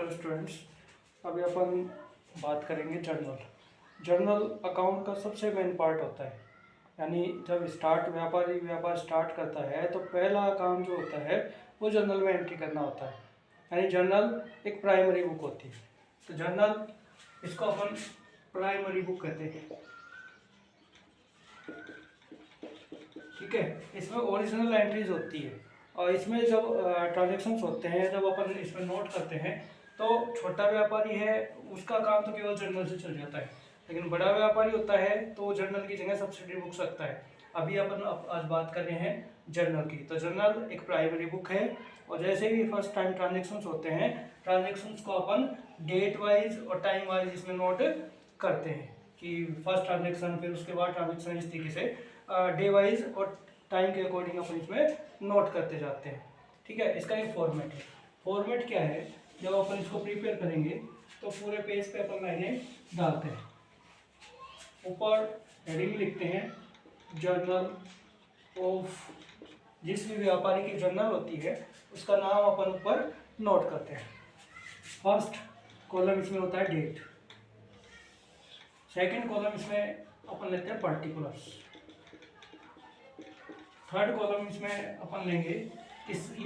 Hello students, अभी अपन बात करेंगे जर्नल। जर्नल अकाउंट का सबसे मेन पार्ट होता है। यानी जब व्यापार स्टार्ट करता है तो पहला काम जो होता है वो जर्नल में एंट्री करना होता है। यानी जर्नल एक प्राइमरी बुक होती है। तो जर्नल इसको अपन प्राइमरी बुक कहते हैं। ठीक है, इसमें ओरिजिनल एंट्रीज होती है और इसमें जब ट्रांजेक्शन्स होते हैं, जब अपन इसमें नोट करते हैं तो छोटा व्यापारी है उसका काम तो केवल जर्नल से चल जाता है, लेकिन बड़ा व्यापारी होता है तो जर्नल की जगह सब्सिडरी बुक रखता है। अभी अपन आज बात कर रहे हैं जर्नल की। तो जर्नल एक प्राइमरी बुक है और जैसे भी फर्स्ट टाइम ट्रांजेक्शन्स होते हैं, ट्रांजेक्शन्स को अपन डेट वाइज और टाइम वाइज इसमें नोट करते हैं कि फर्स्ट ट्रांजेक्शन, फिर उसके बाद ट्रांजेक्शन, इस तरीके से डे वाइज और टाइम के अकॉर्डिंग अपन इसमें नोट करते जाते हैं। ठीक है, इसका एक फॉर्मेट है। फॉर्मेट क्या है, जब अपन इसको प्रिपेयर करेंगे तो पूरे पेज पे अपन लाइनें डालते हैं। ऊपर हेडिंग लिखते हैं जर्नल ऑफ, जिस भी व्यापारी की जर्नल होती है उसका नाम अपन ऊपर नोट करते हैं। फर्स्ट कॉलम इसमें होता है डेट, सेकंड कॉलम इसमें अपन लेते हैं पर्टिकुलर्स, थर्ड कॉलम इसमें अपन लेंगे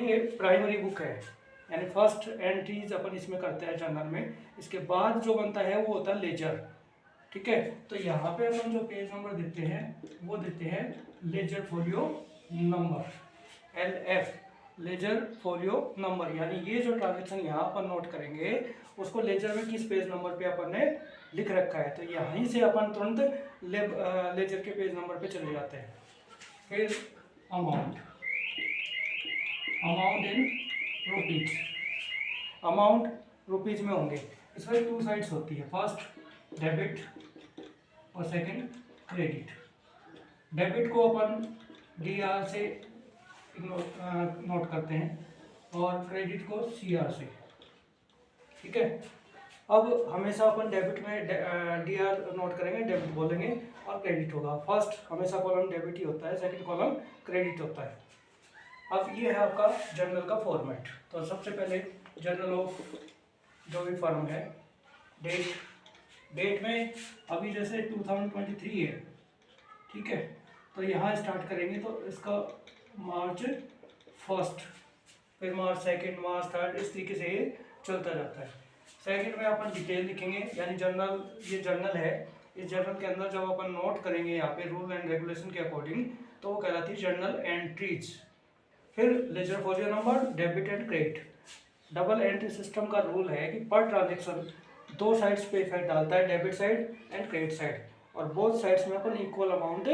ये प्राइमरी बुक है, यानी फर्स्ट एंट्रीज अपन इसमें करते हैं जर्नल में। इसके बाद जो बनता है वो होता है लेजर। ठीक है, तो यहाँ पे अपन जो पेज नंबर देते हैं वो देते हैं ledger folio number, LF, ledger folio number. यानी ये जो ट्रांजेक्शन यहाँ अपन नोट करेंगे उसको लेजर में किस पेज नंबर पे अपन ने लिख रखा है, तो यहीं से अपन तुरंत लेजर के पेज नंबर पे चले जाते हैं। फिर amount in rupees, amount rupees में होंगे। इसमें टू साइड्स होती है, फर्स्ट डेबिट और सेकंड क्रेडिट। डेबिट को अपन DR से नोट करते हैं और क्रेडिट को CR से। ठीक है, अब हमेशा अपन डेबिट में DR नोट करेंगे, डेबिट बोलेंगे और क्रेडिट होगा। फर्स्ट हमेशा कॉलम डेबिट ही होता है, सेकंड कॉलम क्रेडिट होता है। अब ये है आपका जर्नल का फॉर्मेट। तो सबसे पहले जर्नल ऑफ जो भी फर्म है, डेट में अभी जैसे 2023 है। ठीक है, तो यहाँ स्टार्ट करेंगे तो इसका मार्च 1, फिर मार्च 2, मार्च 3, इस तरीके से ये चलता जाता है। सेकंड में अपन डिटेल लिखेंगे, यानी जर्नल, ये जर्नल है, इस जर्नल के अंदर जब अपन नोट करेंगे यहाँ पे रूल एंड रेगुलेशन के अकॉर्डिंग तो वो कहलाती है जर्नल एंट्रीज। फिर ledger folio number, debit and credit. Double entry system का रूल है कि पर ट्रांजेक्शन दो साइड्स पे इफेक्ट डालता है, debit side and credit side, और बोथ साइड्स में अपन इक्वल अमाउंट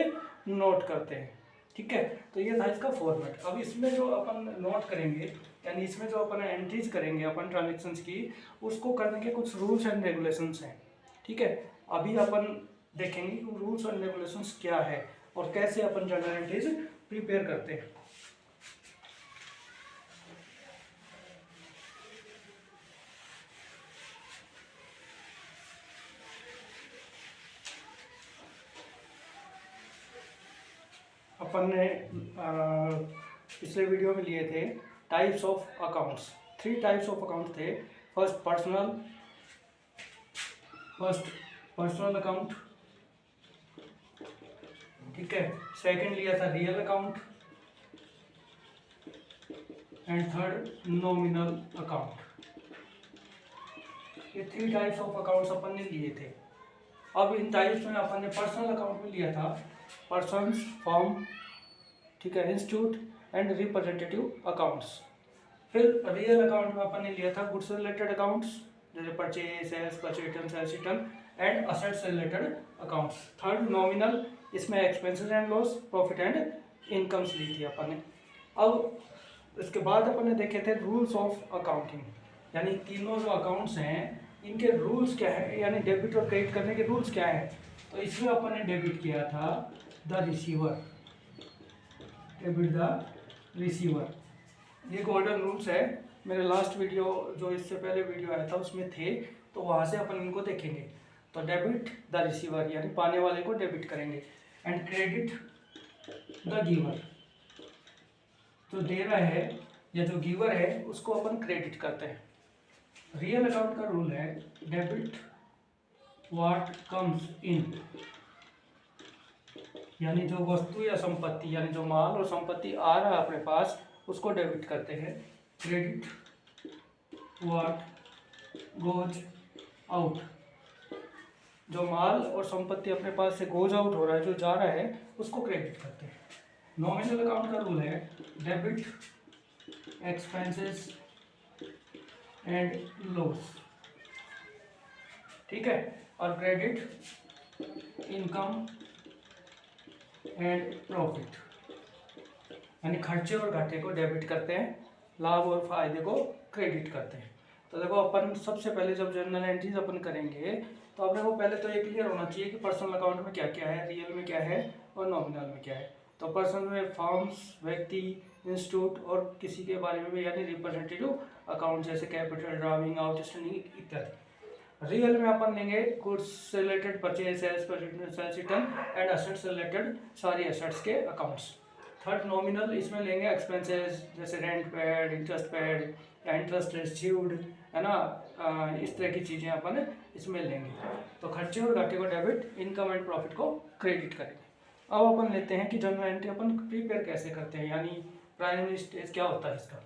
नोट करते हैं। ठीक है, तो ये था इसका फॉर्मेट। अब इसमें जो अपन नोट करेंगे, यानी इसमें जो अपन एंट्रीज करेंगे अपन ट्रांजेक्शन्स की, उसको करने के कुछ रूल्स एंड रेगुलेशंस हैं। ठीक है, अभी अपन देखेंगे कि रूल्स एंड रेगुलेशंस क्या है और कैसे अपन जर्नल एंट्रीज प्रिपेयर करते हैं। अपन ने पिछले वीडियो में लिए थे types of accounts. 3 types of account थे। फर्स्ट पर्सनल अकाउंट, ठीक है, सेकंड लिया था real account and third nominal account. ये 3 टाइप्स ऑफ अकाउंट्स अपन ने लिए थे। अब इन टाइप्स में अपन ने पर्सनल अकाउंट में लिया था पर्सन्स, फर्म, ठीक है, इंस्टीट्यूट एंड रिप्रेजेंटेटिव अकाउंट्स। फिर रियल अकाउंट में अपन ने लिया था गुड्स रिलेटेड अकाउंट्स, जैसे purchase, sales, purchase return, sales return and assets related accounts. Third nominal, इसमें expenses and loss, profit and incomes ली थी अपन ने। अब इसके बाद अपन ने देखे थे रूल्स ऑफ अकाउंटिंग, यानी तीनों जो अकाउंट्स हैं इनके रूल्स क्या है, यानी डेबिट और क्रेडिट करने के रूल्स क्या है। तो इसमें अपन ने डेबिट किया था the receiver, debit the receiver. ये गोल्डन रूल्स है, मेरे लास्ट वीडियो जो इससे पहले वीडियो आया था उसमें थे, तो वहाँ से अपन इनको देखेंगे। तो डेबिट द रिसीवर, यानी पाने वाले को डेबिट करेंगे, एंड क्रेडिट द गिवर, जो दे रहा है या जो गिवर है उसको अपन क्रेडिट करते हैं। रियल अकाउंट का रूल है डेबिट व्हाट कम्स इन, यानी जो वस्तु या संपत्ति यानी जो माल और संपत्ति आ रहा है अपने पास उसको डेबिट करते हैं। क्रेडिट व्हाट गोज आउट, जो माल और संपत्ति अपने पास से गोज आउट हो रहा है, जो जा रहा है, उसको क्रेडिट करते हैं। नॉमिनल अकाउंट का रूल है डेबिट एक्सपेंसेस एंड लॉस, ठीक है, और क्रेडिट इनकम एंड प्रॉफिट, यानी खर्चे और घाटे को डेबिट करते हैं, लाभ और फायदे को क्रेडिट करते हैं। तो देखो अपन सबसे पहले जब जर्नल एंट्रीज अपन करेंगे तो अपने को पहले तो ये क्लियर होना चाहिए कि पर्सनल अकाउंट में क्या क्या है, रियल में क्या है और नॉमिनल में क्या है। तो पर्सनल में फर्म्स, व्यक्ति, इंस्टीट्यूट और किसी के बारे में भी, यानी रिप्रेजेंटेटिव अकाउंट जैसे कैपिटल, ड्राइंग, आउटस्टैंडिंग इत्यादि। रियल में अपन लेंगे गुड्स से related purchase, sales return and assets से रिलेटेड सारी असेट्स के अकाउंट्स। थर्ड नॉमिनल, इसमें लेंगे एक्सपेंसेस जैसे रेंट पेड, इंटरेस्ट पेड या इंटरेस्ट रिसीव्ड, है ना, इस तरह की चीज़ें अपन इसमें लेंगे। तो खर्चे और घाटे को डेबिट, इनकम एंड प्रॉफिट को क्रेडिट करेंगे। अब अपन लेते हैं कि जर्नल एंट्री अपन प्रिपेयर कैसे करते हैं, यानी प्राइमरी स्टेज क्या होता है इसका।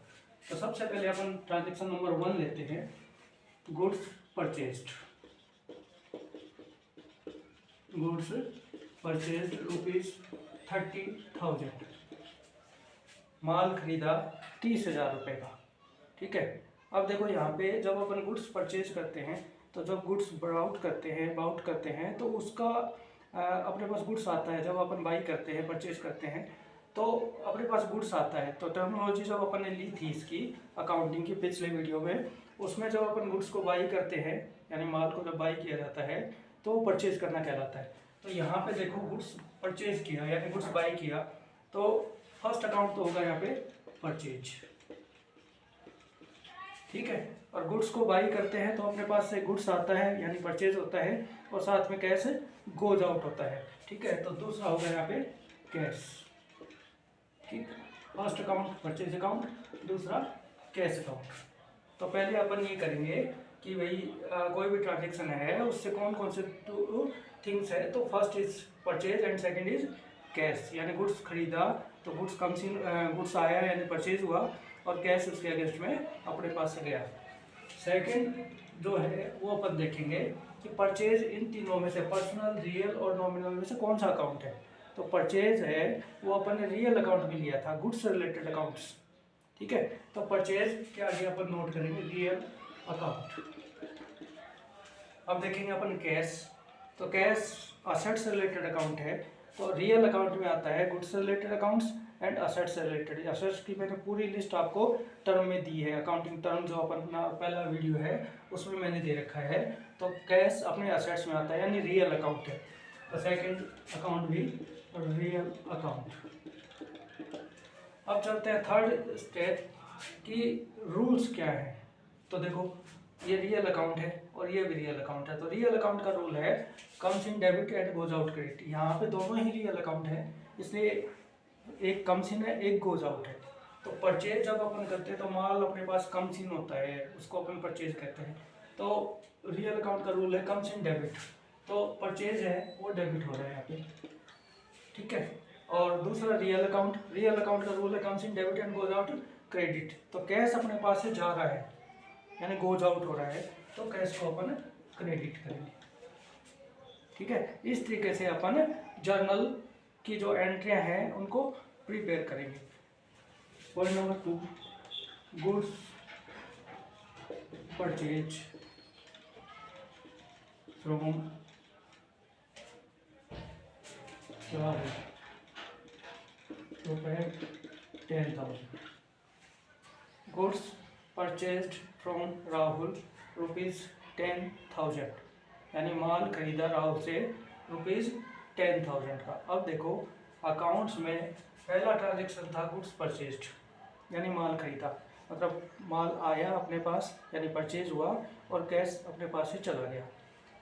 तो सबसे पहले अपन ट्रांजेक्शन नंबर 1 लेते हैं, गुड्स परचेज्ड। गुड्स परचेज्ड ₹30,000, माल खरीदा 30,000 रुपये का, ठीक है। अब देखो यहाँ पे जब अपन गुड्स परचेज करते हैं तो जब गुड्स बाउट करते हैं तो उसका अपने पास गुड्स आता है। जब अपन बाई करते हैं, परचेज करते हैं तो अपने पास गुड्स आता है। तो टर्मिनोलॉजी जब अपन ने ली थी इसकी अकाउंटिंग की पिछले वीडियो में, उसमें जब अपन गुड्स को बाई करते हैं यानी माल को जब बाई किया जाता है तो परचेज करना कहलाता है। तो यहाँ पे देखो गुड्स परचेज किया यानी गुड्स बाई किया, तो फर्स्ट अकाउंट तो होगा यहाँ पे परचेज, ठीक है। और गुड्स को बाई करते हैं तो अपने पास से गुड्स आता है यानी परचेज होता है और साथ में कैश गोज आउट होता है, ठीक है। तो दूसरा होगा यहाँ पे कैश, ठीक। फर्स्ट अकाउंट परचेज अकाउंट, दूसरा कैश अकाउंट। तो पहले अपन ये करेंगे कि भाई कोई भी ट्रांजेक्शन है उससे कौन कौन से टू थिंग्स है। तो first is purchase and second is cash, यानी गुड्स खरीदा तो गुड्स आया यानी परचेज हुआ और कैश उसके अगेंस्ट में अपने पास से गया। सेकंड जो है वो अपन देखेंगे कि परचेज इन तीनों में से पर्सनल, रियल और नॉमिनल में से कौन सा अकाउंट है। तो परचेज है वो अपन ने रियल अकाउंट भी लिया था, गुड्स से रिलेटेड अकाउंट्स, ठीक है। तो परचेज के आगे अपन नोट करेंगे रियल अकाउंट। अब देखेंगे अपन कैश, तो कैश असेट से रिलेटेड अकाउंट है। तो रियल अकाउंट में आता है गुड्स से रिलेटेड अकाउंट्स एंड असेट्स से रिलेटेड। असेट्स की मैंने पूरी लिस्ट आपको टर्म में दी है, अकाउंटिंग टर्म जो अपना पहला वीडियो है उसमें मैंने दे रखा है। तो कैश अपने असेट्स में आता है यानी रियल अकाउंट है। तो सेकंड अकाउंट भी रियल अकाउंट। अब चलते हैं थर्ड स्टेप कि रूल्स क्या है। तो देखो ये रियल अकाउंट है और ये भी रियल अकाउंट है। तो रियल अकाउंट का रूल है comes in debit and goes out credit. यहाँ पे दोनों ही रियल अकाउंट है, इसलिए एक कम्स इन है एक गोज आउट है। तो परचेज जब अपन करते हैं तो माल अपने पास कम्स इन होता है, उसको अपन परचेज कहते हैं। तो रियल अकाउंट का रूल है कम्स इन डेबिट, तो परचेज है वो डेबिट हो रहा है यहाँ पे, ठीक है। और दूसरा रियल अकाउंट का रूल है comes in debit and goes out credit. तो कैश अपने पास से जा रहा है यानी गोज आउट हो रहा है, तो कैश को अपन क्रेडिट करेंगे, ठीक है। इस तरीके से अपन जर्नल की जो एंट्रियां हैं उनको प्रिपेयर करेंगे। Point number 2, goods purchase from ₹10,000, goods purchased from Rahul ₹10,000, यानी माल खरीदा राहुल से ₹10,000 का। अब देखो अकाउंट्स में पहला ट्रांजेक्शन था गुड्स परचेज्ड यानी माल खरीदा, मतलब माल आया अपने पास यानी परचेज हुआ और कैश अपने पास से चला गया।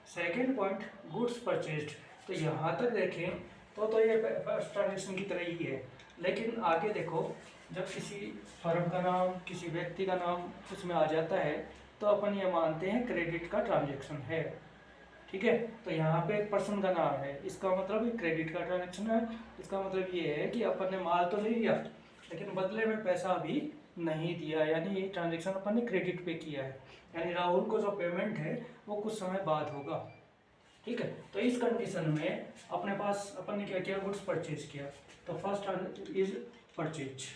सेकंड पॉइंट गुड्स परचेज्ड, तो यहाँ तक देखें तो ये फर्स्ट ट्रांजेक्शन की तरह ही है। लेकिन आगे देखो जब किसी फर्म का नाम, किसी व्यक्ति का नाम उसमें आ जाता है तो अपन ये मानते हैं क्रेडिट का ट्रांजेक्शन है। ठीक है, तो यहाँ पे एक पर्सन का नाम है, इसका मतलब ये क्रेडिट का ट्रांजेक्शन है। इसका मतलब ये है कि अपन ने माल तो ले लिया लेकिन बदले में पैसा अभी नहीं दिया, यानी ये ट्रांजेक्शन अपन ने क्रेडिट पे किया है, यानी राहुल को जो पेमेंट है वो कुछ समय बाद होगा। ठीक है, तो इस कंडीशन में अपने पास अपन ने क्या किया, गुड्स परचेज किया। तो फर्स्ट इज परचेज।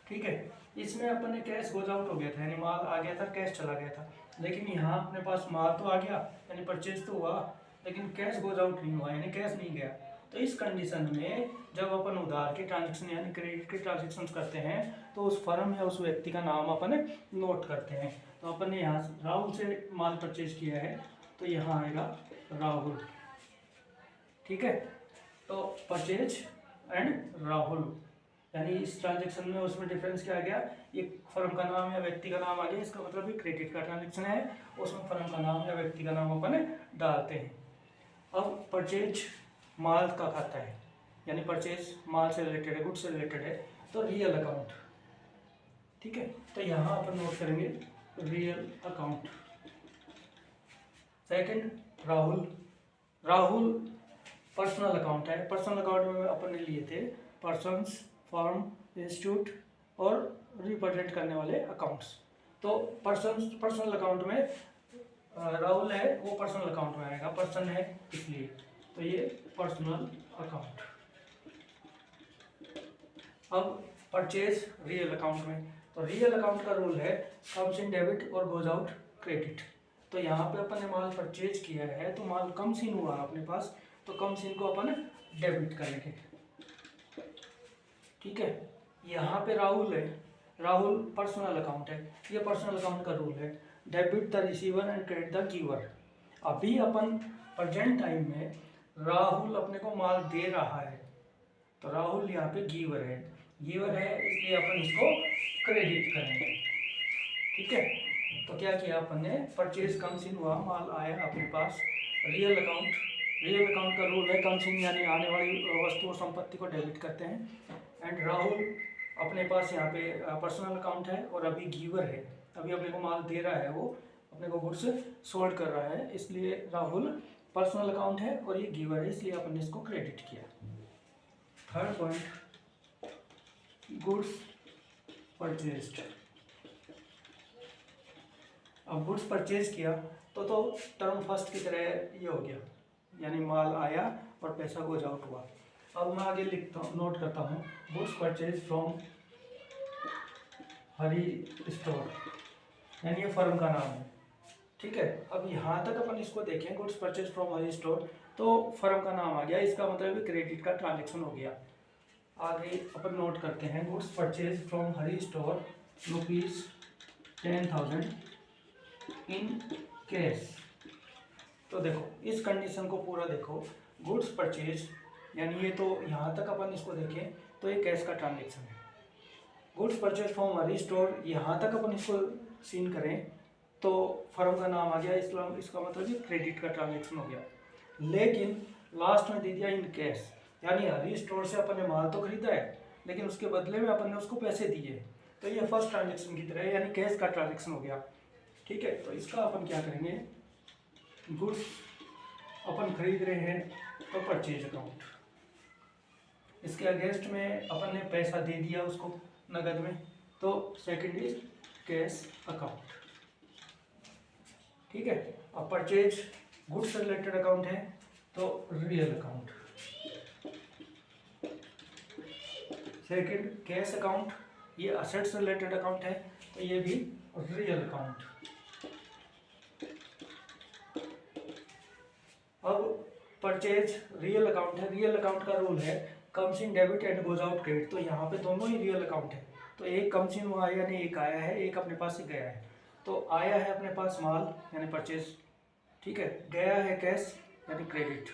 ठीक है, इसमें अपन ने कैश गोज आउट हो गया था, यानी माल आ गया था, कैश चला गया था। लेकिन यहाँ अपने पास माल तो आ गया, यानी परचेज तो हुआ, लेकिन कैश गोज आउट नहीं हुआ, यानी कैश नहीं गया। तो इस कंडीशन में जब अपन उधार के ट्रांजेक्शन यानी क्रेडिट के ट्रांजेक्शन करते हैं तो उस फर्म या उस व्यक्ति का नाम अपन नोट करते हैं। तो अपन ने यहाँ राहुल से माल परचेज किया है, तो यहाँ आएगा राहुल। ठीक है, तो परचेज एंड राहुल, यानी इस ट्रांजेक्शन में उसमें डिफरेंस क्या आ गया, एक फर्म का नाम या व्यक्ति का नाम आ गया, इसका मतलब ये क्रेडिट का ट्रांजेक्शन है, उसमें फर्म का नाम या व्यक्ति का नाम अपन डालते हैं। अब परचेज माल का खाता है, यानी परचेज माल से रिलेटेड है, गुड्स से रिलेटेड है, तो रियल अकाउंट। ठीक है, तो यहाँ अपन नोट करेंगे real account. Second Rahul, Rahul personal account है। पर्सनल अकाउंट में अपन ने लिए थे पर्सन्स, फर्म, इंस्टीट्यूट और रिप्रेजेंट करने वाले अकाउंट्स। तो पर्सनल अकाउंट में राहुल है, वो पर्सनल अकाउंट में आएगा, पर्सन है इसलिए, तो ये पर्सनल अकाउंट। अब परचेज रियल अकाउंट में, तो रियल अकाउंट का रूल है कम्स इन डेबिट और गोज आउट क्रेडिट। तो यहाँ पे अपन ने माल परचेज किया है, तो माल कम सीन हुआ अपने पास, तो कम सीन को अपन डेबिट करेंगे। ठीक है, यहाँ पे राहुल है, राहुल पर्सनल अकाउंट है, ये पर्सनल अकाउंट का रूल है debit the receiver and credit the giver. अभी अपन प्रेजेंट टाइम में राहुल अपने को माल दे रहा है, तो राहुल यहाँ पे गिवर है, इसलिए अपन इसको क्रेडिट करेंगे। ठीक है, तो क्या किया अपन ने, परचेज कम सीन हुआ, माल आया अपने पास, रियल अकाउंट का रूल है कम सीन यानी आने वाली वस्तु और संपत्ति को डेबिट करते हैं। एंड राहुल अपने पास यहाँ पे पर्सनल अकाउंट है और अभी गिवर है, अभी अपने को माल दे रहा है, वो अपने को गुड्स सोल्ड कर रहा है, इसलिए राहुल पर्सनल अकाउंट है और ये गिवर है, इसलिए अपन ने इसको क्रेडिट किया। Third point, goods purchased. अब गुड्स परचेज किया तो टर्म फर्स्ट की तरह ये हो गया, यानी माल आया और पैसा गोज आउट हुआ। अब मैं आगे लिखता हूँ, नोट करता हूँ, goods purchase from Hari store, यानी ये फर्म का नाम है। ठीक है, अब यहाँ तक अपन इसको देखें, goods purchase from Hari store, तो फर्म का नाम आ गया, इसका मतलब क्रेडिट का ट्रांजेक्शन हो गया। आगे अपन नोट करते हैं, goods purchase from Hari store ₹10,000 in cash. तो देखो इस कंडीशन को पूरा देखो, गुड्स परचेज यानी ये तो यहाँ तक अपन इसको देखें तो ये कैश का ट्रांजेक्शन है। Goods purchase from Hari store, यहाँ तक अपन इसको सीन करें तो फर्म का नाम आ गया, इसका मतलब ये क्रेडिट का ट्रांजेक्शन हो गया। लेकिन लास्ट में दे दिया इन कैश, यानी हरी स्टोर से अपन ने माल तो खरीदा है लेकिन उसके बदले में अपन ने उसको पैसे दिए, तो ये फर्स्ट ट्रांजेक्शन की तरह है, यानी कैश का ट्रांजेक्शन हो गया। ठीक है, तो इसका अपन क्या करेंगे, गुड्स अपन खरीद रहे हैं तो परचेज अकाउंट, इसके अगेंस्ट में अपन ने पैसा दे दिया उसको नगद में, तो सेकंड इज कैश अकाउंट। ठीक है, अब परचेज गुड्स से रिलेटेड अकाउंट है तो real account. Second cash account, ये असेट से रिलेटेड अकाउंट है तो ये भी रियल अकाउंट। अब परचेज रियल अकाउंट है, रियल अकाउंट का रूल है comes in debit and goes out credit, तो यहाँ पे दोनों ही रियल अकाउंट है, तो एक कम्स इन हुआ है यानी एक आया है, एक अपने पास ही गया है। तो आया है अपने पास माल यानी परचेज, ठीक है, गया है कैश यानी क्रेडिट,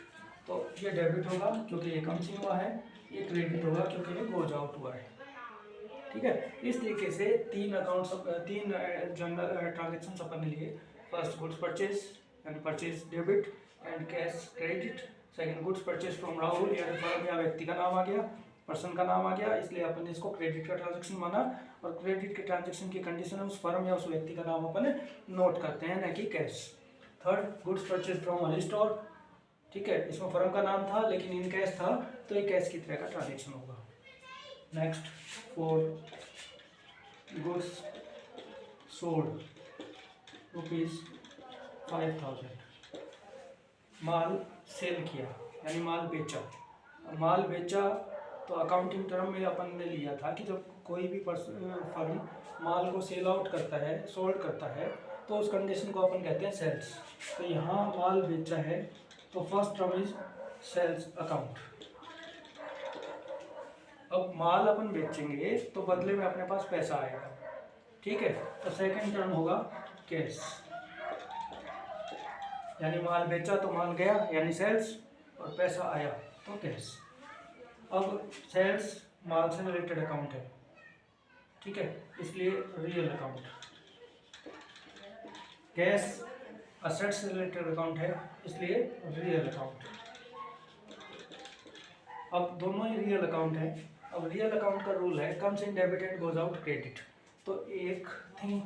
तो ये डेबिट होगा क्योंकि ये कम्स इन हुआ है, ये क्रेडिट होगा क्योंकि ये गोज आउट हुआ है। ठीक है, इस तरीके से तीन जनरल ट्रांजेक्शन अपन ने लिए, फर्स्ट गुड्स परचेज यानी purchase debit and cash credit, second goods purchase from Rahul यानी फर्म या व्यक्ति का नाम आ गया, पर्सन का नाम आ गया, इसलिए अपन ने इसको क्रेडिट का ट्रांजेक्शन माना। और क्रेडिट के ट्रांजेक्शन की कंडीशन है उस फर्म या उस व्यक्ति का नाम अपन नोट करते हैं, न कि cash. Third, goods purchase from Hari store. ठीक है, इसमें फर्म का नाम था लेकिन इन कैश था, तो ये कैश की तरह का ट्रांजेक्शन होगा। Next, four, goods sold ₹5,000। माल सेल किया यानी माल बेचा। माल बेचा तो अकाउंटिंग टर्म में अपन ने लिया था कि जब कोई भी फर्म माल को सेल आउट करता है, सोल्ड करता है, तो उस कंडीशन को अपन कहते हैं सेल्स। तो यहाँ माल बेचा है तो first term is sales account. अब माल अपन बेचेंगे तो बदले में अपने पास पैसा आएगा। ठीक है, तो सेकंड टर्म होगा कैश, यानी माल बेचा तो माल गया यानी सेल्स, और पैसा आया तो कैश। अब सेल्स माल से रिलेटेड अकाउंट है, ठीक है, इसलिए रियल अकाउंट। कैश असेट से रिलेटेड अकाउंट है, इसलिए रियल अकाउंट। अब दोनों ही रियल अकाउंट है। अब रियल अकाउंट का रूल है comes in debit and goes out credit. तो एक थिंग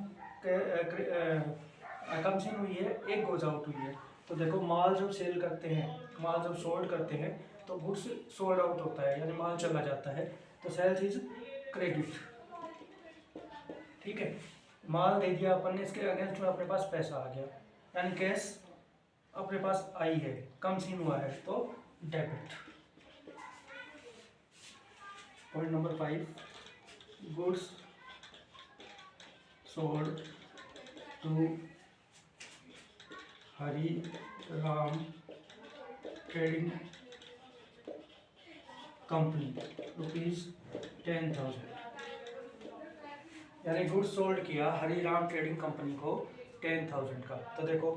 कम्स इन हुई है, एक गोज आउट हुई है। तो देखो, माल जब सेल करते हैं, माल जब सोल्ड करते हैं तो गुड्स सोल्ड आउट होता है यानी माल चला जाता है, तो सेल्स इज क्रेडिट। ठीक है, माल दे दिया अपन ने, इसके अगेंस्ट में अपने पास पैसा आ गया यानी कैश अपने पास आई है, कम सीन हुआ है, तो debit. Point number 5, goods sold to Hari Ram trading company ₹10,000। यानी गुड्स सोल्ड किया हरी राम ट्रेडिंग कंपनी को 10,000 का। तो देखो,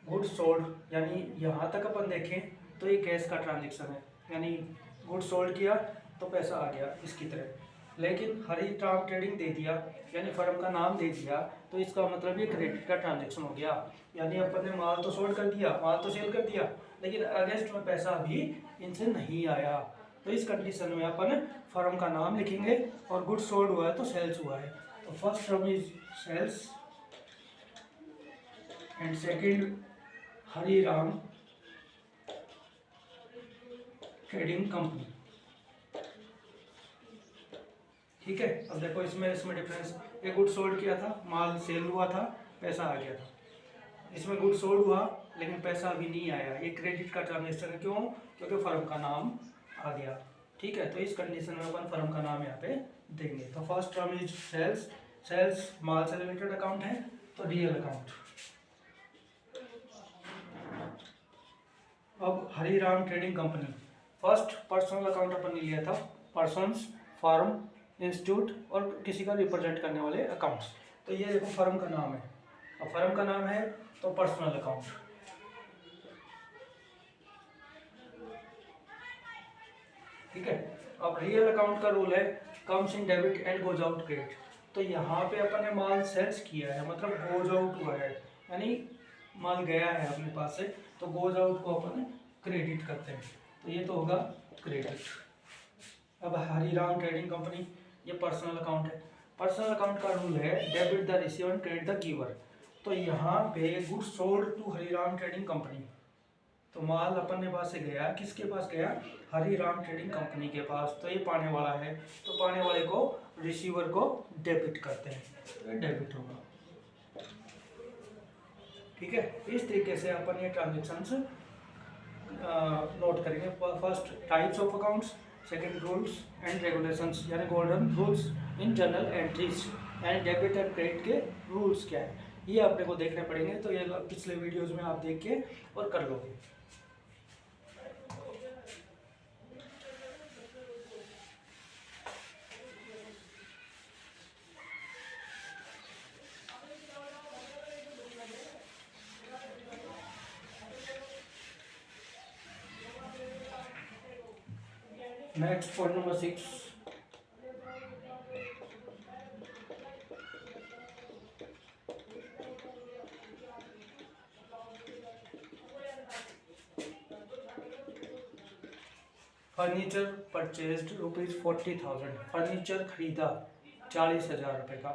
गुड्स सोल्ड यानी यहाँ तक अपन देखें तो ये कैश का ट्रांजेक्शन है, यानी गुड्स सोल्ड किया तो पैसा आ गया इसकी तरह। लेकिन हरी राम ट्रेडिंग दे दिया यानी फर्म का नाम दे दिया, तो इसका मतलब ये क्रेडिट का ट्रांजेक्शन हो गया। यानी अपन ने माल तो सोल्ड कर दिया, माल तो सेल कर दिया, लेकिन अगेंस्ट में पैसा अभी इनसे नहीं आया। तो इस कंडीशन में अपन फर्म का नाम लिखेंगे और गुड्स सोल्ड हुआ है तो सेल्स हुआ है। तो first term is sales and second Hari Ram trading company. ठीक है, अब देखो इसमें डिफरेंस, ये गुड सोल्ड किया था, माल सेल हुआ था, पैसा आ गया था। इसमें गुड सोल्ड हुआ लेकिन पैसा अभी नहीं आया, ये क्रेडिट का ट्रांजेक्शन है। क्यों? क्योंकि फर्म का नाम आ गया। ठीक है, तो इस कंडीशन में अपन फर्म का नाम यहाँ पे देंगे। तो first term is sales, sales माल से रिलेटेड अकाउंट है तो रियल अकाउंट। अब Hari Ram trading company, first personal account अपन ने लिया था, पर्सन्स, फर्म, इंस्टीट्यूट और किसी का रिप्रेजेंट करने वाले अकाउंट्स। तो ये देखो फर्म का नाम है, अब फर्म का नाम है तो पर्सनल अकाउंट। ठीक है, अब रियल अकाउंट का रूल है comes in debit and goes out credit. तो यहाँ पे अपन ने माल सेल्स किया है, मतलब गोज आउट हुआ है, यानी माल गया है अपने पास से, तो गोज आउट को अपन क्रेडिट करते हैं, तो ये तो होगा क्रेडिट। अब हरी राम ट्रेडिंग कंपनी, ये पर्सनल अकाउंट है। पर्सनल अकाउंट का रूल है debit the receiver and credit the giver. तो यहाँ पे goods sold to Hari Ram trading company, तो माल अपन के पास से गया, किसके पास गया? हरी राम ट्रेडिंग कंपनी के पास। तो ये पाने वाला है, तो पाने वाले को रिसीवर को डेबिट करते हैं, तो ये डेबिट होगा। ठीक है, इस तरीके से अपन ये ट्रांजेक्शन्स नोट करेंगे। First types of accounts, second rules and regulations, यानी golden rules in journal entries, यानी डेबिट एंड क्रेडिट के रूल्स क्या है, ये अपने को देखने पड़ेंगे। तो ये पिछले वीडियोस में आप देख के और कर लोगे। Next point number 6, furniture purchased ₹40,000, furniture खरीदा 40,000 रुपये का।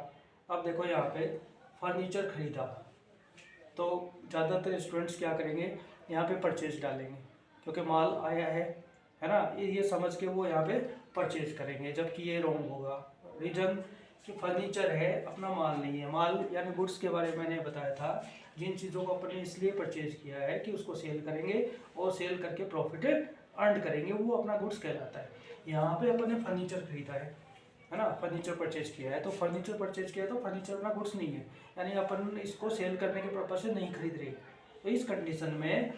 अब देखो यहाँ पे फर्नीचर खरीदा, तो ज़्यादातर स्टूडेंट्स क्या करेंगे, यहाँ पे परचेज डालेंगे क्योंकि माल आया है ना, ये समझ के वो यहाँ पे परचेज करेंगे, जबकि ये रॉन्ग होगा। रीज़न कि फर्नीचर है, अपना माल नहीं है। माल यानी गुड्स के बारे में मैंने बताया था, जिन चीज़ों को अपने इसलिए परचेज किया है कि उसको सेल करेंगे और सेल करके प्रॉफिट अर्न करेंगे, वो अपना गुड्स कहलाता है। यहाँ पे अपन ने फर्नीचर खरीदा है ना, फर्नीचर परचेज किया है, तो फर्नीचर परचेज किया है तो फर्नीचर अपना गुड्स नहीं है, यानी अपन इसको सेल करने के पर्पज से नहीं खरीद रहे। तो इस कंडीशन में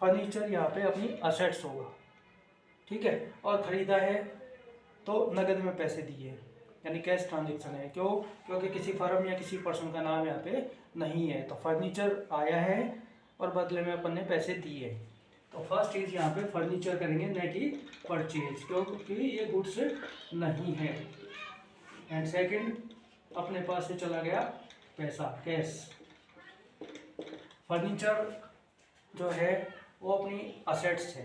फर्नीचर यहाँ पे अपनी असेट्स होगा, ठीक है। और ख़रीदा है तो नगद में पैसे दिए, यानी कैश ट्रांजेक्शन है। क्यों? क्योंकि किसी फर्म या किसी पर्सन का नाम यहाँ पे नहीं है, तो फर्नीचर आया है और बदले में अपन ने पैसे दिए। तो फर्स्ट चीज़ यहाँ पे फर्नीचर करेंगे, न कि परचेज, क्योंकि ये गुड्स नहीं है। एंड सेकंड, अपने पास से चला गया पैसा, कैश। फर्नीचर जो है वो अपनी असेट्स है,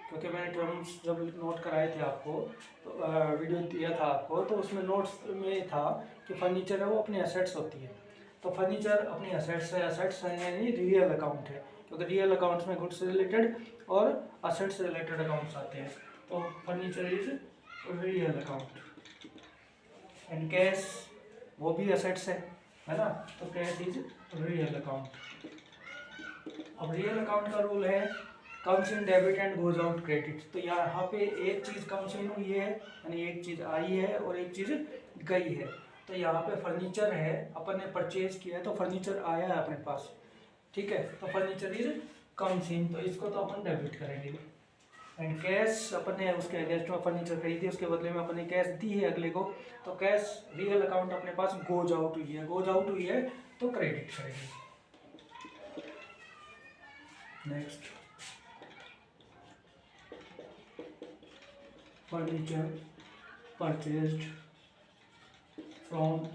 क्योंकि मैंने टर्म्स जब नोट कराए थे आपको, तो वीडियो दिया था आपको, तो उसमें नोट्स में था कि फर्नीचर है वो अपनी असेट्स होती है। तो फर्नीचर अपनी असेट्स है, असेट्स है यानी रियल अकाउंट है, क्योंकि रियल अकाउंट्स में गुड्स से रिलेटेड और असेट्स से रिलेटेड अकाउंट्स आते हैं। तो furniture is real account. And cash वो भी असेट्स है ना, तो कैश इज रियल अकाउंट। अब रियल अकाउंट का रूल है comes in debit and goes out credit. तो यहाँ पे एक चीज़ कम्स इन हुई है, यानी एक चीज़ आई है और एक चीज़ गई है। तो यहाँ पे फर्नीचर है, अपन ने परचेज किया है तो फर्नीचर आया है अपने पास, ठीक है, तो फर्नीचर इज कम्स इन, तो इसको तो अपन डेबिट करेंगे। एंड कैश, अपन ने उसके अगेंस्ट में फर्नीचर खरीदी, उसके बदले में अपन ने कैश दी है अगले को, तो कैश रियल अकाउंट अपने पास गोज आउट हुई है, गोज आउट हुई है तो क्रेडिट करेंगे। Next, furniture purchased from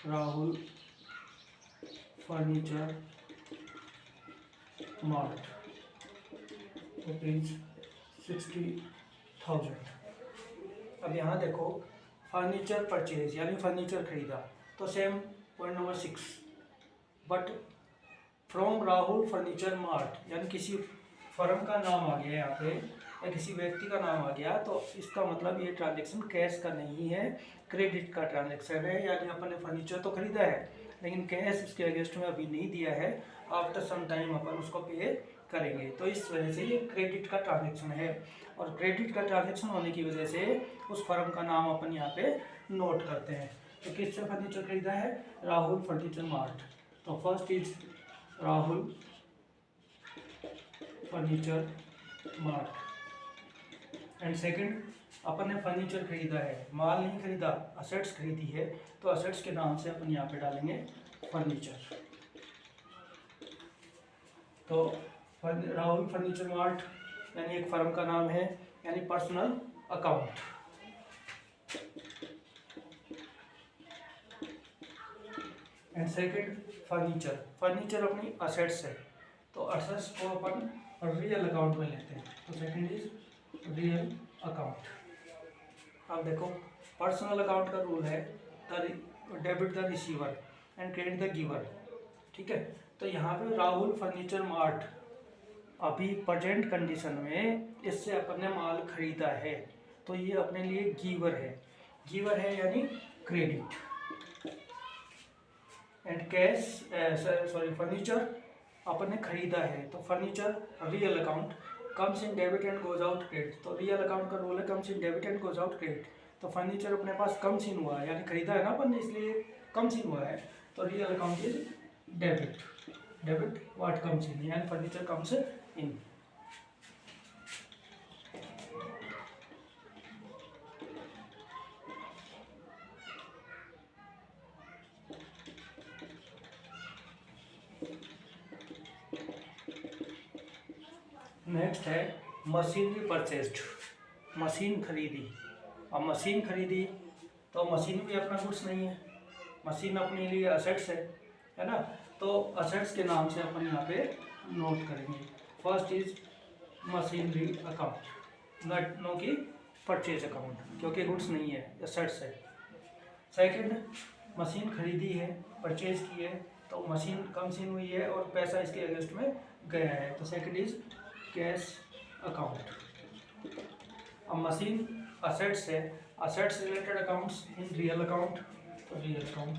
Rahul Furniture Mart, rupees 60,000। अब यहाँ देखो फर्नीचर परचेज यानी फर्नीचर खरीदा, तो same point number 6, but from Rahul furniture mart, यानी किसी फर्म का नाम आ गया यहाँ पे या किसी व्यक्ति का नाम आ गया, तो इसका मतलब ये ट्रांजैक्शन कैश का नहीं है, क्रेडिट का ट्रांजैक्शन है। यानी अपन ने फर्नीचर तो खरीदा है लेकिन कैश उसके अगेंस्ट में अभी नहीं दिया है, आफ्टर सम टाइम अपन उसको पे करेंगे, तो इस वजह से ये क्रेडिट का ट्रांजैक्शन है। और क्रेडिट का ट्रांजैक्शन होने की वजह से उस फर्म का नाम अपन यहाँ पे नोट करते हैं। तो किससे फर्नीचर खरीदा है? Rahul furniture mart. तो first is Rahul furniture mart. And second, अपन ने फर्नीचर खरीदा है, माल नहीं खरीदा, असेट्स खरीदी है, तो असेट्स के नाम से अपन यहाँ पे डालेंगे फर्नीचर। तो राहुल फर्नीचर मार्ट यानी एक फर्म का नाम है, यानी personal account. And second, furniture, furniture अपनी असेट्स है, तो असेट्स को अपन रियल अकाउंट में लेते हैं, तो सेकंड इज रियल अकाउंट। अब देखो पर्सनल अकाउंट का रूल है debit the receiver and credit the giver, ठीक है। तो यहाँ पे राहुल फर्नीचर मार्ट अभी प्रेजेंट कंडीशन में इससे अपन ने माल खरीदा है, तो ये अपने लिए गिवर है, गिवर है यानी credit. And cash sorry furniture अपन ने खरीदा है, तो furniture real account comes in debit and goes out credit. तो रियल अकाउंट का रूल है comes in debit and goes out credit. तो फर्नीचर अपने पास कम्स इन हुआ है, यानी खरीदा है ना अपन ने, इसलिए कम्स इन हुआ है, तो real account is debit. Debit what comes in, यानी फर्नीचर कम्स इन। नेक्स्ट है मशीनरी परचेस्ड, मशीन खरीदी। अब मशीन खरीदी तो मशीन भी अपना गुड्स नहीं है, मशीन अपने लिए असेट्स है ना, तो असेट्स के नाम से अपन यहाँ पे नोट करेंगे। First is machinery account, not know की परचेज अकाउंट, क्योंकि गुड्स नहीं है, एसेट्स है। सेकंड, मशीन खरीदी है, परचेज की है, तो मशीन कंज्यूम हुई है और पैसा इसके अगेंस्ट में गया है, तो सेकंड इज कैश अकाउंट। अब मशीन असेट्स है, assets related accounts in real account, तो real account.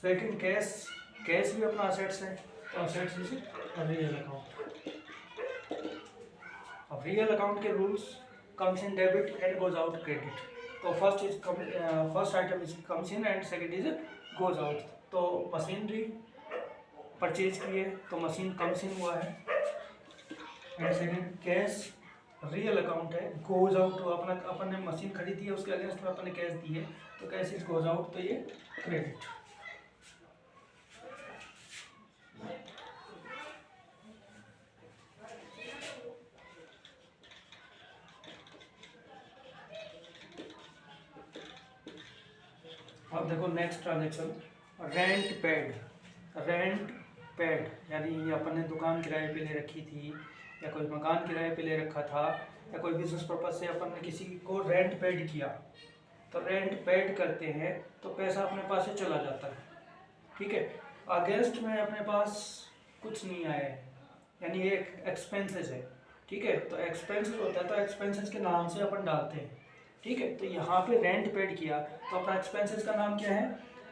Second cash, cash भी अपना असेट्स है, तो असेट्स इज रियल अकाउंट। अब रियल अकाउंट के rules, comes in debit and goes out credit, तो first item is comes in and second is goes out. तो machinery purchase की है तो मशीन कम्स इन हुआ है, and second cash real account है, गोज आउट हुआ, अपन ने मशीन खरीदी है उसके अगेंस्ट में अपन ने कैश दी है, तो कैश इज गोज आउट, तो ये क्रेडिट। अब देखो next transaction, rent paid. Rent paid यानी अपन ने दुकान किराए पे ले रखी थी, या कोई मकान किराए पे ले रखा था, या कोई बिजनेस पर्पज से अपन ने किसी को रेंट पेड किया, तो रेंट पेड करते हैं तो पैसा अपने पास से चला जाता है, ठीक है। अगेंस्ट में अपने पास कुछ नहीं आया है, यानी ये एक्सपेंसेस है, ठीक है। तो एक्सपेंसेस होता है तो एक्सपेंसेस के नाम से अपन डालते हैं, ठीक है। तो यहाँ पे रेंट पेड किया तो अपना एक्सपेंसेस का नाम क्या है,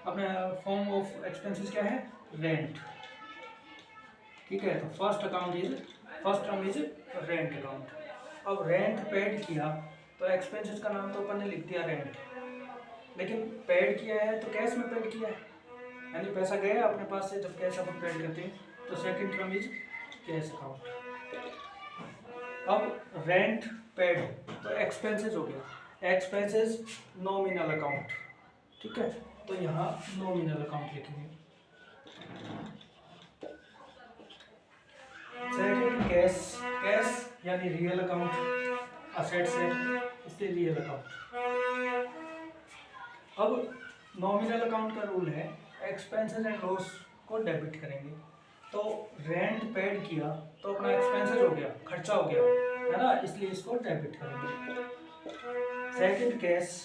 अपना फॉर्म ऑफ एक्सपेंसेस क्या है, रेंट, ठीक है। तो first term is rent account. अब रेंट पेड किया तो एक्सपेंसेस का नाम तो अपन ने लिख दिया रेंट, लेकिन पेड किया है तो कैश में पेड किया है, यानी पैसा गया अपने पास से, जब कैश अपन पेड करते हैं तो second term is cash account. अब रेंट पेड तो एक्सपेंसेस हो गया, एक्सपेंसेस नॉमिनल अकाउंट, ठीक है। तो यहाँ नॉमिनल अकाउंट लिखेंगे। सेकंड कैश, कैश यानी रियल अकाउंट, असेट्स है इसलिए रियल अकाउंट। अब नॉमिनल अकाउंट का रूल है एक्सपेंसेस एंड लॉस को डेबिट करेंगे, तो रेंट पेड किया तो अपना एक्सपेंसेस हो गया, खर्चा हो गया, है ना, इसलिए इसको डेबिट करेंगे। सेकंड कैश,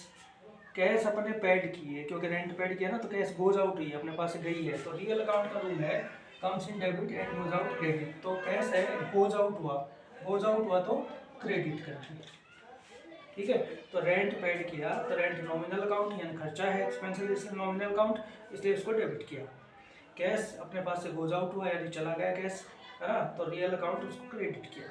कैश अपने पेड की है, क्योंकि रेंट पेड किया ना तो कैश गोज आउट हुई है, अपने पास से गई है, तो रियल अकाउंट का रूल है comes in debit and goes out credit, तो कैश है गोज आउट हुआ तो क्रेडिट करेंगे, ठीक है। तो रेंट पेड किया तो रेंट नॉमिनल अकाउंट यानी खर्चा है, एक्सपेंसेस इसलिए नॉमिनल अकाउंट, इसलिए इसको डेबिट किया। कैश अपने पास से गोज आउट हुआ यानी चला गया कैश, है ना, तो रियल अकाउंट उसको क्रेडिट किया।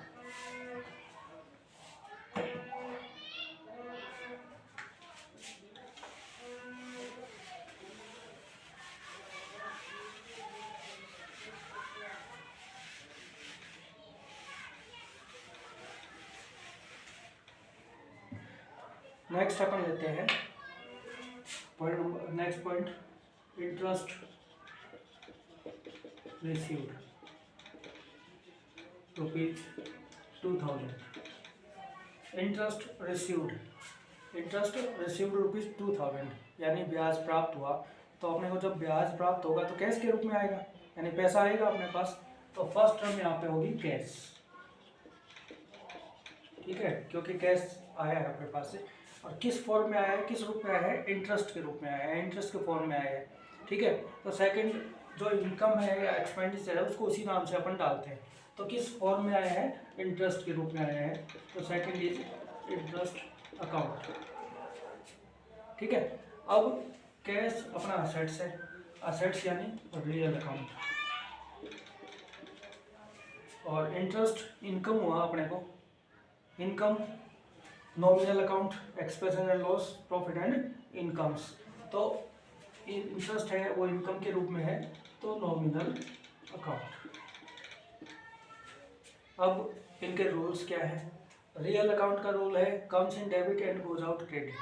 नेक्स्ट अपन लेते हैं point number, next point, interest received ₹2000। Interest received ₹2000 यानी ब्याज प्राप्त हुआ, तो अपने को जब ब्याज प्राप्त होगा तो कैश के रूप में आएगा, यानी पैसा आएगा अपने पास, तो फर्स्ट टर्म यहाँ पे होगी कैश, ठीक है, क्योंकि कैश आया है अपने पास से, और किस फॉर्म में आया है, किस रूप में आया है, इंटरेस्ट के रूप में आया है, इंटरेस्ट के फॉर्म में आया है, ठीक है। तो सेकंड जो इनकम है या एक्सपेंडिचर है उसको उसी नाम से अपन डालते हैं, तो किस फॉर्म में आया है, इंटरेस्ट के रूप में आया है, तो सेकंड इज इंटरेस्ट अकाउंट, ठीक है। अब कैश अपना असेट्स है, असेट्स यानी रियल अकाउंट, और इंटरेस्ट इनकम हुआ अपने को, income nominal account, expenses and loss, profit and incomes, तो इंटरेस्ट है वो इनकम के रूप में है, तो नॉमिनल अकाउंट। अब इनके रूल्स क्या है, रियल अकाउंट का रूल है comes in debit and goes out credit,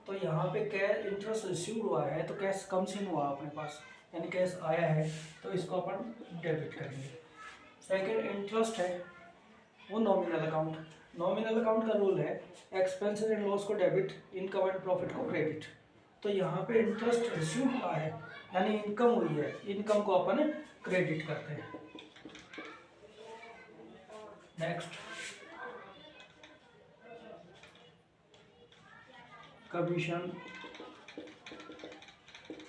तो यहाँ पे कैश इंटरेस्ट रिसीव हुआ है तो कैश कम्स इन हुआ अपने पास, यानी कैश आया है तो इसको अपन डेबिट करेंगे। सेकंड इंटरेस्ट है वो नॉमिनल अकाउंट, नॉमिनल अकाउंट का रूल है एक्सपेंसेस एंड लॉस को डेबिट, इनकम एंड प्रॉफिट को क्रेडिट, तो यहाँ पे इंटरेस्ट रिसीव हुआ है यानी इनकम हुई है, इनकम को अपन क्रेडिट करते हैं। Next, commission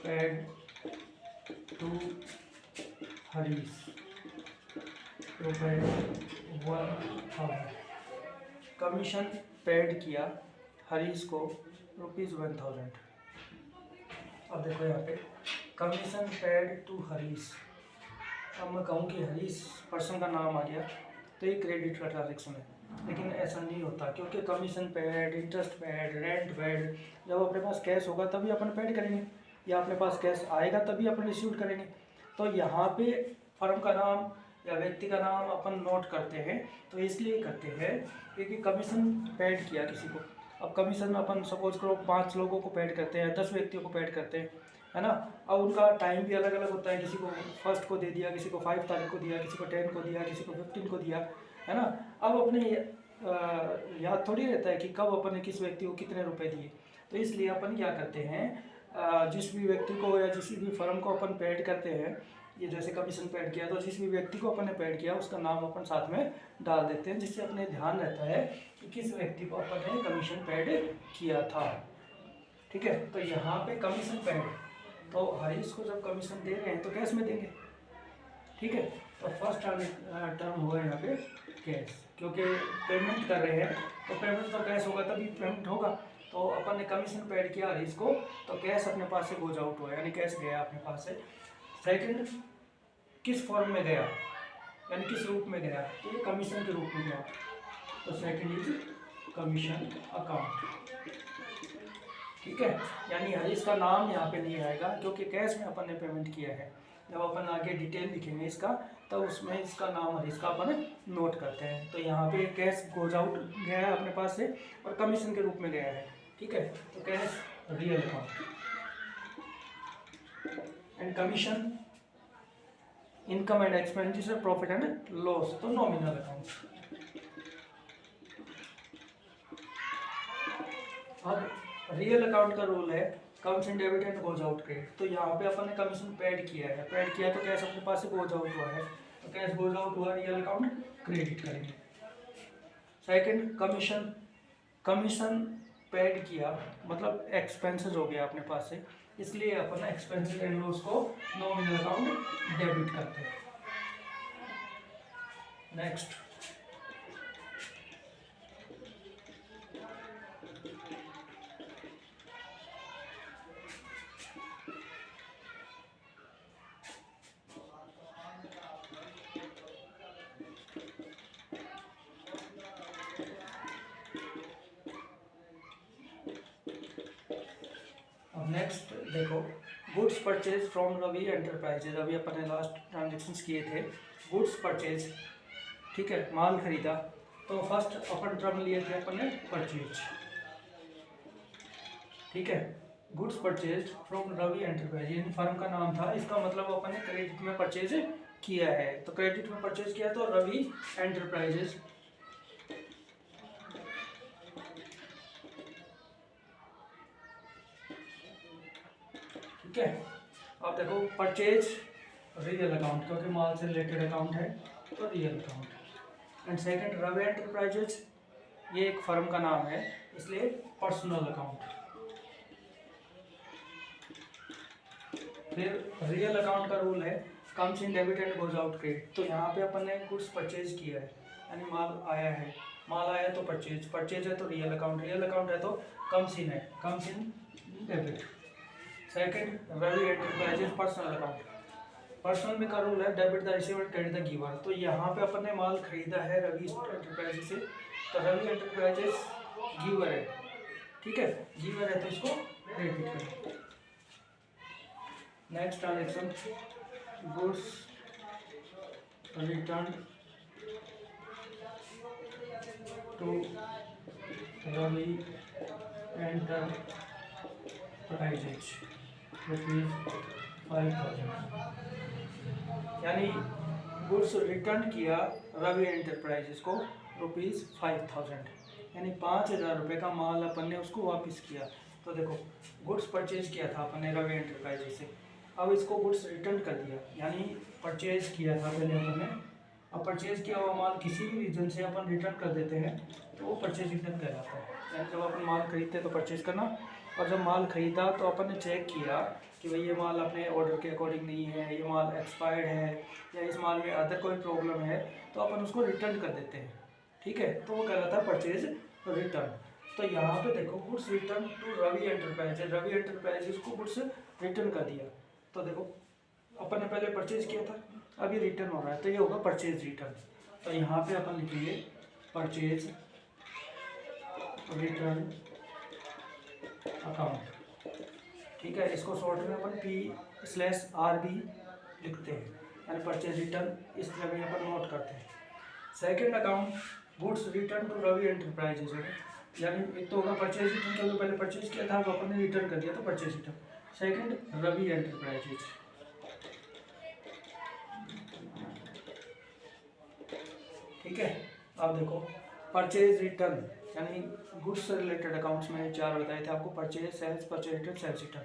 paid to Harish ₹1000। Commission paid किया हरीश को ₹1000। अब देखो यहाँ पे कमीशन पेड टू हरीश, अब मैं कहूँ कि हरीश पर्सन का नाम आ गया तो ये क्रेडिट का ट्रांजेक्शन है, लेकिन ऐसा नहीं होता क्योंकि commission paid, interest paid, rent paid, जब अपने पास कैश होगा तभी अपन पेड करेंगे, या अपने पास कैश आएगा तभी अपन रिसीव करेंगे। तो यहाँ पे फर्म का नाम या व्यक्ति का नाम अपन नोट करते हैं, तो इसलिए करते हैं क्योंकि कमीशन पेड किया किसी को। अब कमीशन अपन सपोज करो 5 लोगों को पेड करते हैं, 10 व्यक्तियों को पेड करते हैं, है ना। अब उनका टाइम भी अलग अलग होता है, किसी को 1 को दे दिया, किसी को 5 तारीख को दिया, किसी को 10 को दिया, किसी को 15 को दिया, है ना। अब अपने याद थोड़ी रहता है कि कब अपन ने किस व्यक्ति को कितने रुपए दिए। तो इसलिए अपन क्या करते हैं, जिस भी व्यक्ति को या जिस भी फर्म को अपन पेड करते हैं, ये जैसे कमीशन पेड किया तो जिस भी व्यक्ति को अपन ने पेड किया उसका नाम अपन साथ में डाल देते हैं, जिससे अपने ध्यान रहता है कि किस व्यक्ति को अपन ने कमीशन पेड किया था। ठीक है, तो यहाँ पे कमीशन पेड, तो हरीश को जब कमीशन दे रहे हैं तो कैश में देंगे। ठीक है, तो फर्स्ट टर्म हुआ यहाँ पे कैश, क्योंकि पेमेंट कर रहे हैं तो पेमेंट तो कैश होगा तभी पेमेंट होगा। तो अपन ने कमीशन पेड किया हरीश को तो कैश अपने पास से गोज आउट हुआ, यानी कैश गया अपने पास से। सेकंड, किस फॉर्म में गया यानी किस रूप में गया, तो ये कमीशन के रूप में गया, तो सेकंड इज कमीशन अकाउंट। ठीक है, यानी हरीश का नाम यहाँ पे नहीं आएगा क्योंकि कैश में अपन ने पेमेंट किया है। जब अपन आगे डिटेल लिखेंगे इसका तो उसमें इसका नाम हरीश का अपन नोट करते हैं। तो यहाँ पे कैश गोज आउट गया है अपने पास से और कमीशन के रूप में गया है। ठीक है, तो cash real account and commission income and expenditure, profit and loss, तो नॉमिनल अकाउंट। अब रियल अकाउंट का रूल है comes in debit and goes out credit. तो यहाँ पे अपन ने कमीशन पेड किया है, पेड किया तो कैश अपने पास से गोज आउट हुआ है, तो कैश गोज आउट हुआ, रियल अकाउंट क्रेडिट करेंगे। सेकंड, कमीशन पेड किया मतलब एक्सपेंसेस हो गया अपने पास से, इसलिए अपन एक्सपेंसेस एंड लॉस को नॉमिनल अकाउंट डेबिट करते हैं। नेक्स्ट, नेक्स्ट देखो, goods purchase from Ravi enterprises. अभी अपन ने लास्ट ट्रांजेक्शन्स किए थे, गुड्स परचेज। ठीक है, माल खरीदा, तो फर्स्ट अपन टर्म लिए थे अपन ने परचेज। ठीक है, goods purchase from Ravi enterprise, यानी फर्म का नाम था, इसका मतलब अपन ने क्रेडिट में परचेज किया है। तो क्रेडिट में परचेज किया तो रवि एंटरप्राइजेज। ठीक है, अब देखो परचेज रियल अकाउंट, क्योंकि माल से रिलेटेड अकाउंट है तो real account. And second, Ravi enterprises, ये एक फर्म का नाम है इसलिए पर्सनल अकाउंट। फिर रियल अकाउंट का रूल है comes in debit and goes out credit. तो यहाँ पे अपन ने गुड्स परचेज किया है, यानी माल आया है, माल आया तो परचेज, परचेज है तो रियल अकाउंट, रियल अकाउंट है तो कम्स इन है, comes in debit. Second, Ravi enterprises personal account, personal में का रूल है debit the receiver credit the giver. तो यहाँ पे अपन ने माल खरीदा है रवि एंटरप्राइजेज से, तो रवि एंटरप्राइजेज गिवर है। ठीक है, गिवर है तो इसको क्रेडिट करें। Next transaction, goods return to Ravi enterprises ₹5000, यानी गुड्स रिटर्न किया रवि एंटरप्राइजेज को ₹5000, यानी 5000 रुपये का माल अपन ने उसको वापस किया। तो देखो, गुड्स परचेज किया था अपन ने रवि एंटरप्राइजेज से, अब इसको गुड्स रिटर्न कर दिया, यानी परचेज किया था पहले अपन ने अब परचेज किया हुआ माल किसी भी रीजन से अपन रिटर्न कर देते हैं तो वो परचेज रिटर्न कहलाता है। यानी जब अपन माल खरीदते हैं तो परचेज करना, और जब माल खरीदा तो अपन ने चेक किया कि भाई ये माल अपने ऑर्डर के अकॉर्डिंग नहीं है, ये माल एक्सपायर्ड है या इस माल में अदर कोई प्रॉब्लम है, तो अपन उसको रिटर्न कर देते हैं। ठीक है, तो वो कहलाता है परचेज रिटर्न। तो यहाँ पे देखो goods return to Ravi enterprises, Ravi enterprises को गुड्स रिटर्न कर दिया। तो देखो अपन ने पहले परचेज किया था, अभी रिटर्न हो रहा है, तो ये होगा परचेज रिटर्न। तो यहाँ पे अपन लिखेंगे परचेज रिटर्न अकाउंट। ठीक है, इसको शॉर्ट में अपन P/RB लिखते हैं, यानी परचेज रिटर्न इस तरह भी अपन नोट करते हैं। Second account goods return to Ravi enterprises है, यानी एक तो होगा परचेज रिटर्न, क्योंकि पहले परचेज किया था, अब अपन ने रिटर्न कर दिया तो purchase return. Second Ravi Enterprises, ठीक है। अब देखो परचेज रिटर्न यानी गुड्स से रिलेटेड अकाउंट्स में 4 बताए थे आपको, purchase, sales, purchase return, sales return.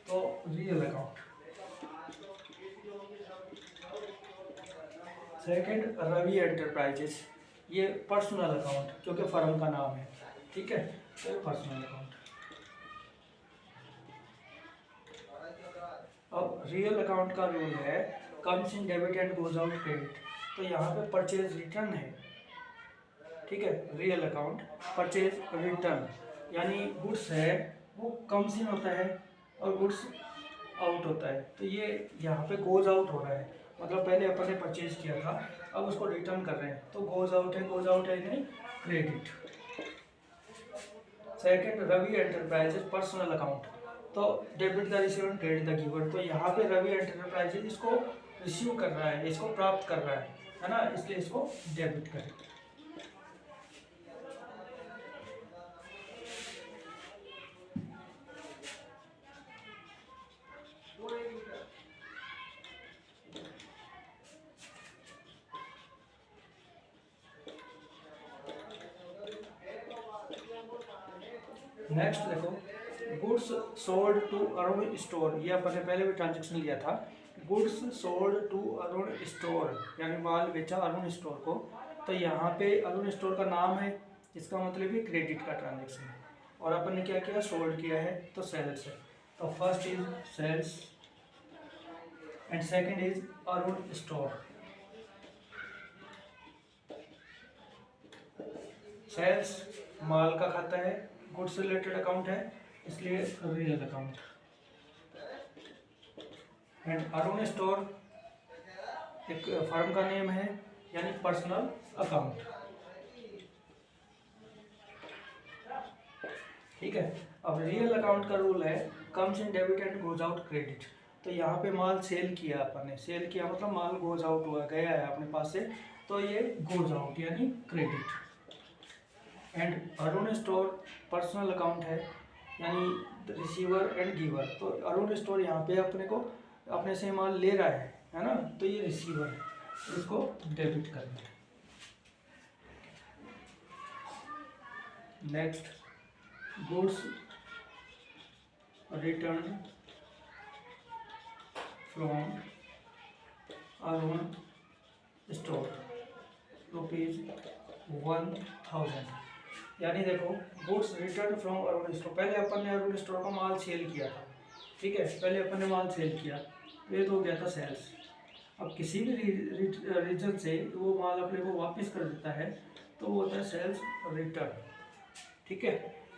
तो real account, second Ravi enterprises, ये पर्सनल अकाउंट क्योंकि फर्म का नाम है। ठीक है, तो पर्सनल अकाउंट। अब रियल अकाउंट का रूल है comes in debit and goes out credit. तो यहाँ पे परचेज रिटर्न है, ठीक है, रियल अकाउंट परचेज रिटर्न, यानी गुड्स है वो कम्स इन होता है और गुड्स आउट होता है। तो ये यहाँ पे गोज आउट हो रहा है, मतलब पहले अपन ने परचेज किया था, अब उसको रिटर्न कर रहे हैं, तो गोज आउट है, गोज आउट है यानी credit. Second Ravi enterprises personal account, तो debit the receiver, credit the giver. तो यहाँ पे रवि एंटरप्राइजेज इसको रिसीव कर रहा है, इसको प्राप्त कर रहा है ना, इसलिए इसको डेबिट करें। नेक्स्ट देखो goods sold to Arun store, ये अपन ने पहले भी ट्रांजेक्शन लिया था। Goods sold to Arun store यानी माल बेचा अरुण स्टोर को। तो यहाँ पे अरुण स्टोर का नाम है, इसका मतलब ये क्रेडिट का ट्रांजेक्शन है, और अपन ने क्या किया, सोल्ड किया है, तो सेल्स है। तो first is sales and second is Arun store. Sales माल का खाता है, गुड्स रिलेटेड अकाउंट है, इसलिए real account. And Arun Store एक फर्म का नेम है, यानी पर्सनल अकाउंट। ठीक है, अब रियल अकाउंट का रूल है comes in debit and goes out credit. तो यहाँ पे माल सेल किया, अपन ने सेल किया मतलब माल गोज आउट हुआ, गया है अपने पास से, तो ये गोज आउट यानी credit. And Arun store personal account है, यानी रिसीवर एंड गिवर। तो अरुण स्टोर यहाँ पे अपने को अपने से माल ले रहा है ना, तो ये रिसीवर है, इसको डेबिट करना है। Next goods return from Arun store ₹1000, यानी देखो goods return from Arun store, पहले अपन ने अरुण स्टोर का माल सेल किया था। ठीक है, पहले अपन ने माल सेल किया, ये तो हो गया था सेल्स। अब किसी भी रीजन से वो माल अपने को वापस कर देता है, तो वो होता है सेल्स रिटर्न। ठीक है,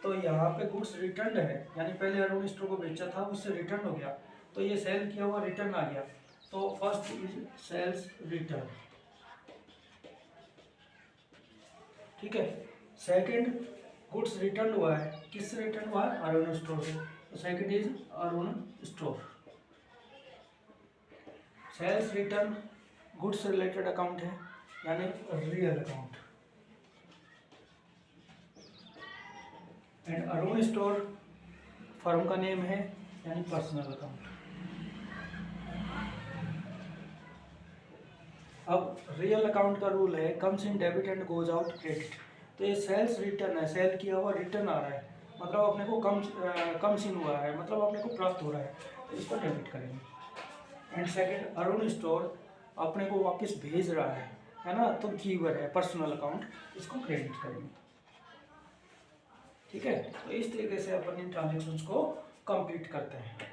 तो यहाँ पे गुड्स रिटर्न है, यानी पहले अरुण स्टोर को बेचा था, उससे रिटर्न हो गया, तो ये सेल किया हुआ रिटर्न आ गया। तो फर्स्ट इज सेल्स रिटर्न। ठीक है, सेकंड गुड्स रिटर्न हुआ है, किससे रिटर्न हुआ है, अरुण स्टोर से, तो second is Arun store. Sales return goods related account है, यानी real account. And Arun store firm का नेम है, यानी पर्सनल अकाउंट। अब रियल अकाउंट का रूल है comes in debit and goes out credit. तो ये सेल्स रिटर्न है, सेल किया हुआ रिटर्न आ रहा है, मतलब अपने को कम्स इन हुआ है, मतलब अपने को प्राप्त हो रहा है, तो इसको डेबिट करेंगे। एंड सेकंड अरुण स्टोर अपने को वापस भेज रहा है, है ना, तो गिवर है पर्सनल अकाउंट, इसको क्रेडिट करेंगे। ठीक है, तो इस तरीके से अपन इन ट्रांजेक्शन्स को कंप्लीट करते हैं।